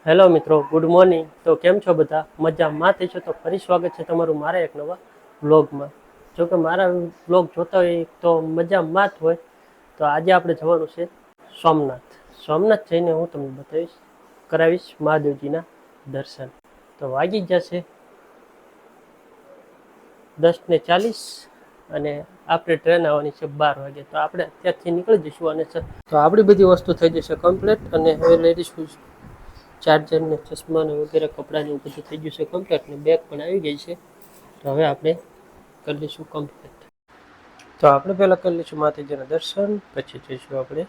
Hello મિત્રો, good morning. તો કેમ છો બધા? મજામાં થઈ છો? તો ફરી સ્વાગત છે તમારું મારા એક નવા વ્લોગમાં. જો કે મારા વ્લોગ જોતા હોય તો મજામાં જ હોય. તો આજે આપણે જવાનું છે સોમનાથ જઈને હું તમને કરાવીશ મહાદેવજીના દર્શન. તો વાગી જશે 10:40 અને આપણે ટ્રેન આવવાની છે 12 વાગે. તો આપણે અત્યારથી નીકળી જઈશું અને તો આપણી બધી વસ્તુ થઈ જશે કમ્પ્લીટ. અને હવે લઈ લઈશું ચાર્જર ને ચશ્મા ને વગેરે કપડાં ને બધું થઈ ગયું છે કમ્પ્લીટ ને બેગ પણ આવી ગઈ છે. તો હવે આપણે કરી લઈશું કમ્પ્લીટ. તો આપણે પહેલાં કરી લઈશું માતાજીના દર્શન, પછી જઈશું આપણે.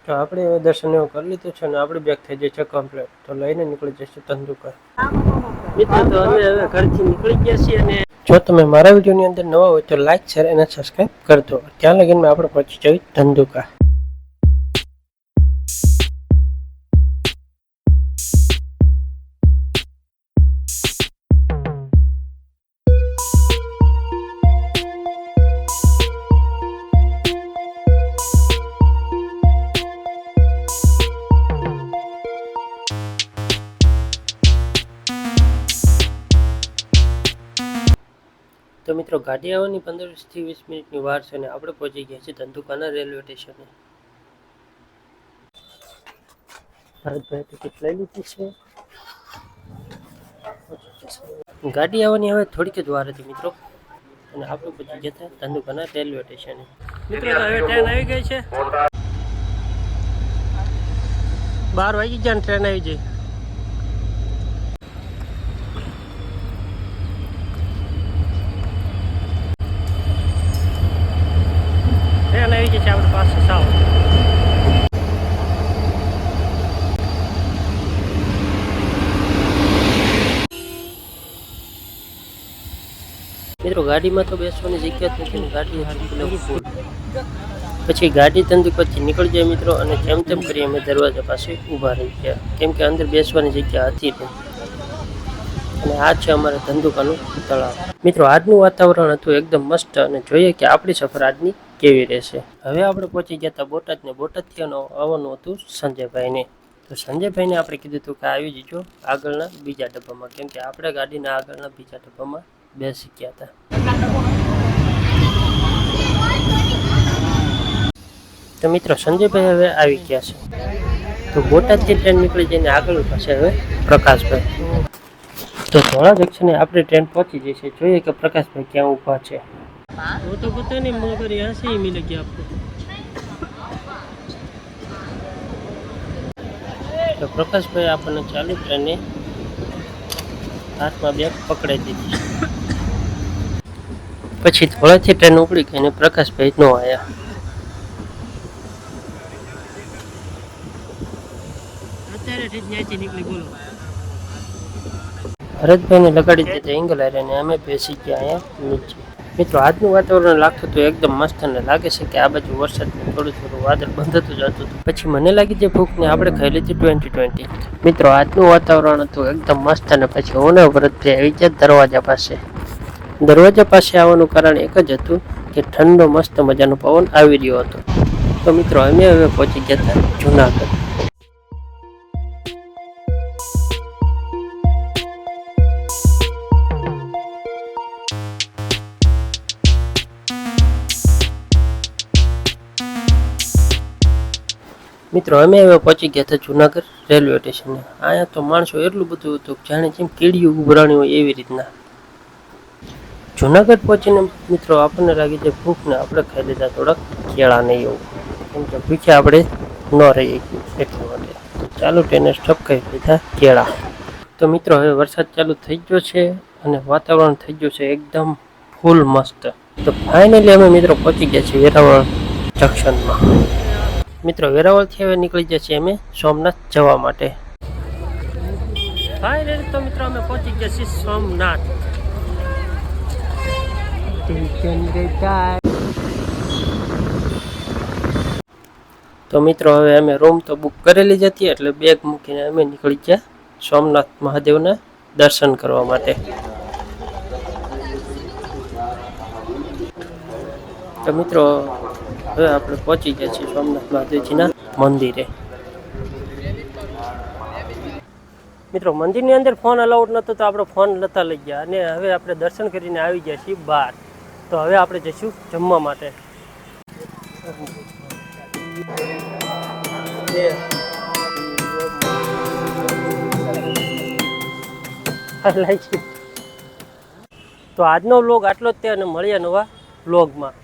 તો આપણે હવે દર્શન એવું કરી લીધું છે અને આપણી બેગ થઈ જાય છે કમ્પ્લીટ. તો લઈને નીકળી જઈશું ધંધુકા. મિત્રો તો અમે હવે ઘરથી નીકળી ગયા છીએ. અને જો તમે મારા વિડીયોની અંદર નવા હોય તો લાઈક શેર અને સબસ્ક્રાઈબ કરજો. ત્યાં લગીને આપણે પહોંચી જઈએ ધંધુકા. તો મિત્રો ગાડી આવવાની 15 થી 20 મિનિટની વાર છે અને આપણે પહોંચી ગયા છીએ ધંધુકાના રેલવે સ્ટેશને. ભરતભાઈ ટિકિટ લઈ લીધી છે. ગાડી આવવાની હવે થોડીક જ વાર હતી મિત્રો અને આપણે પહોંચી ગયા ધંધુકાના રેલવે સ્ટેશને. મિત્રો હવે ટ્રેન આવી ગઈ છે. 12 વાગી ગયા ટ્રેન આવી જાય. ટ્રેન આવી ગઈ છે આપણે પાસે સાવ. મિત્રો ગાડીમાં તો બેસવાની જગ્યા જ નથી, ગાડી હતી ફૂલ. પછી ગાડી ધંધુકાથી નીકળી જાય મિત્રો અને જેમ તેમ કરી અમે દરવાજા પાસે ઊભા રહી ગયા, કેમ કે અંદર બેસવાની જગ્યા હતી નહીં. અને આ છે અમારા ધંધુકાનું તળાવ. મિત્રો આજનું વાતાવરણ હતું એકદમ મસ્ત અને જોઈએ કે આપણી સફર આજની કેવી રહેશે. હવે આપણે પહોંચી ગયા હતા બોટાદ ને બોટાદથી આવવાનું હતું સંજયભાઈને. તો સંજયભાઈને આપણે કીધું હતું કે આવી જજો આગળના બીજા ડબ્બામાં, કેમ કે આપણે ગાડીના આગળના બીજા ડબ્બામાં બેસી ગયા હતા. તો મિત્રો સંજયભાઈ હવે આવી ગયા છે. તો બોટાદથી ટ્રેન નીકળી જઈને આગળ પાસે હવે પ્રકાશભાઈ. તો ધોળા જંકશને આપણી ટ્રેન પહોંચી જશે. જોઈએ કે પ્રકાશભાઈ ક્યાં ઊભા છે. वो तो पता नहीं मगर यहाँ से ही मिलेगी आपको. तो प्रकाशभाई આપણને ચાલુ ટ્રેને હાથમાં બેગ પકડાઈ દીધી. પછી થોડાથી ટ્રેન ઉપડી ગઈ અને પ્રકાશભાઈ નો આવ્યા. અત્યારે ત્યાંથી નીકળી બોલો. ભરતભાઈને લગાડી દીધા એંગલ હારે અને અમે બેસી ગયા અહીંયા નીચે. મિત્રો આજનું વાતાવરણ લાગતું હતું એકદમ મસ્ત અને લાગે છે કે આ બાજુ વરસાદ થોડું થોડું વાદળ બંધાતું જતું હતું. પછી મને લાગી જાય ભૂખ ને આપણે ખાઈ લીધી 2020. મિત્રો આજનું વાતાવરણ હતું એકદમ મસ્ત અને પછી હું ને ભરતભાઈ આવી ગયા દરવાજા પાસે. દરવાજા પાસે આવવાનું કારણ એક જ હતું કે ઠંડો મસ્ત મજાનો પવન આવી રહ્યો હતો. તો મિત્રો અમે હવે પહોંચી ગયા હતા જુનાગઢ. મિત્રો અમે હવે પહોંચી ગયા હતા જુનાગઢ રેલવે સ્ટેશને. અહીંયા તો માણસો એટલું બધું હતું જાણે જેમ કીડીયું ઉભરાણી હોય એવી રીતના. જુનાગઢ પહોંચીને મિત્રો આપણને લાગી જાય ભૂખ ને આપણે ખાઈ લીધા થોડાક કેળા નહીં એવું, કેમ કે ભૂખ્યા આપણે ન રહીએ એટલા માટે. તો ચાલુ ટ્રેને સ્ટોપ કરી લીધા કેળા. તો મિત્રો હવે વરસાદ ચાલુ થઈ ગયો છે અને વાતાવરણ થઈ ગયું છે એકદમ ફૂલ મસ્ત. તો ફાઇનલી અમે મિત્રો પહોંચી ગયા છીએ વેરાવળ જંકશનમાં. મિત્રો વેરાવળથી હવે નીકળી ગયા છીએ અમે સોમનાથ જવા માટે. ફાઇનલી તો મિત્રો અમે પહોંચી ગયા છીએ સોમનાથ. તો મિત્રો હવે અમે રૂમ તો બુક કરેલી જ હતી એટલે બેગ મૂકીને અમે નીકળી ગયા સોમનાથ મહાદેવના દર્શન કરવા માટે. તો મિત્રો હવે આપણે પહોંચી ગયા છીએ સોમનાથ મહાદેવજીના મંદિરે. મિત્રો મંદિરની અંદર ફોન અલાઉડ નહોતો તો આપણે ફોન નહોતા લઈ ગયા અને હવે આપણે દર્શન કરીને આવી ગયા છીએ બહાર. તો હવે આપણે જઈશું જમવા માટે. તો આજનો વ્લોગ આટલો જ તે અને મળ્યા નવા વ્લોગમાં.